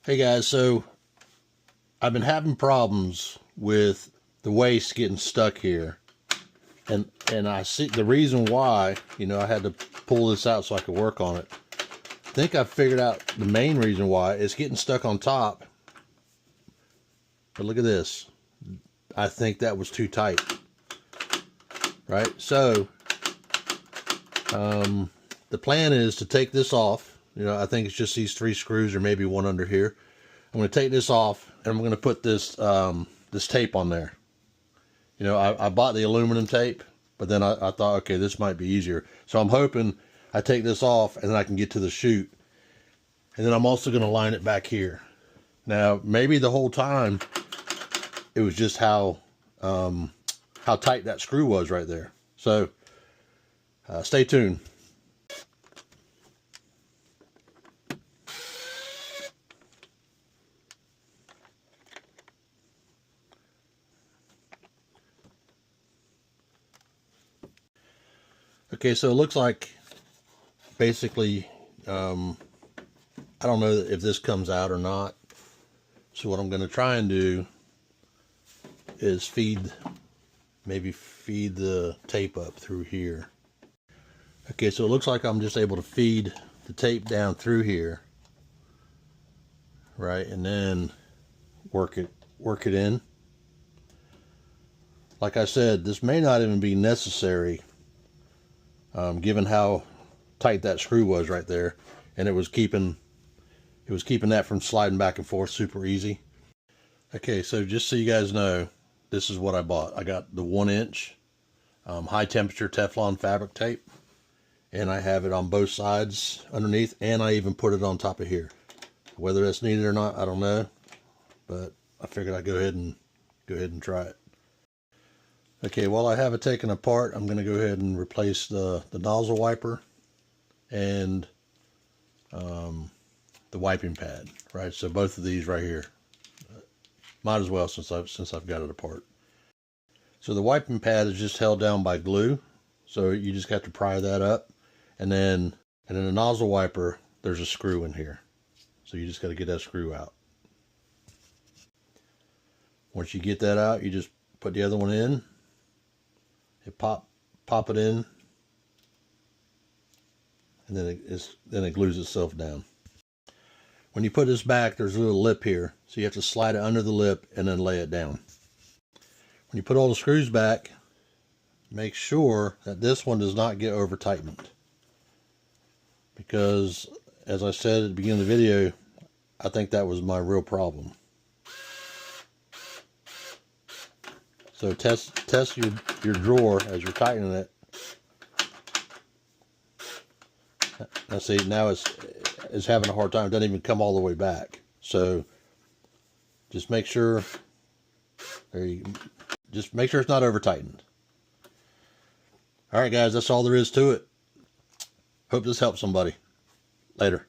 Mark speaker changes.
Speaker 1: Hey guys, so I've been having problems with the waste getting stuck here, and I see the reason why. I had to pull this out so I could work on it. I think I figured out the main reason why. It's getting stuck on top, but look at this. I think that was too tight, right? So the plan is to take this off. I think it's just these 3 screws, or maybe one under here. I'm going to take this off, and I'm going to put this this tape on there. I bought the aluminum tape, but then I thought, okay, this might be easier. So I'm hoping I take this off, and then I can get to the chute. And then I'm also going to line it back here. Now, maybe the whole time, it was just how tight that screw was right there. So stay tuned. Okay, so it looks like basically, I don't know if this comes out or not. So what I'm going to try and do is maybe feed the tape up through here. Okay, so it looks like I'm just able to feed the tape down through here, right, and then work it in. Like I said, this may not even be necessary, given how tight that screw was right there, and it was keeping that from sliding back and forth super easy. Okay, so just so you guys know, this is what I bought. I got the 1-inch high temperature Teflon fabric tape, and I have it on both sides underneath, and I even put it on top of here. Whether that's needed or not, I don't know, but I figured I'd go ahead and try it. Okay, while I have it taken apart, I'm going to go ahead and replace the nozzle wiper and the wiping pad, right? So both of these right here. Might as well, since I've got it apart. So the wiping pad is just held down by glue, so you just got to pry that up, and then the nozzle wiper, there's a screw in here, so you just got to get that screw out. Once you get that out, you just put the other one in. Pop it in, and then it glues itself down. When you put this back, there's a little lip here, so you have to slide it under the lip and then lay it down. When you put all the screws back, make sure that this one does not get over tightened, because as I said at the beginning of the video, I think that was my real problem. So test your drawer as you're tightening it. Now see, now it's having a hard time. It doesn't even come all the way back. So just make sure it's not over tightened. All right, guys, that's all there is to it. Hope this helps somebody. Later.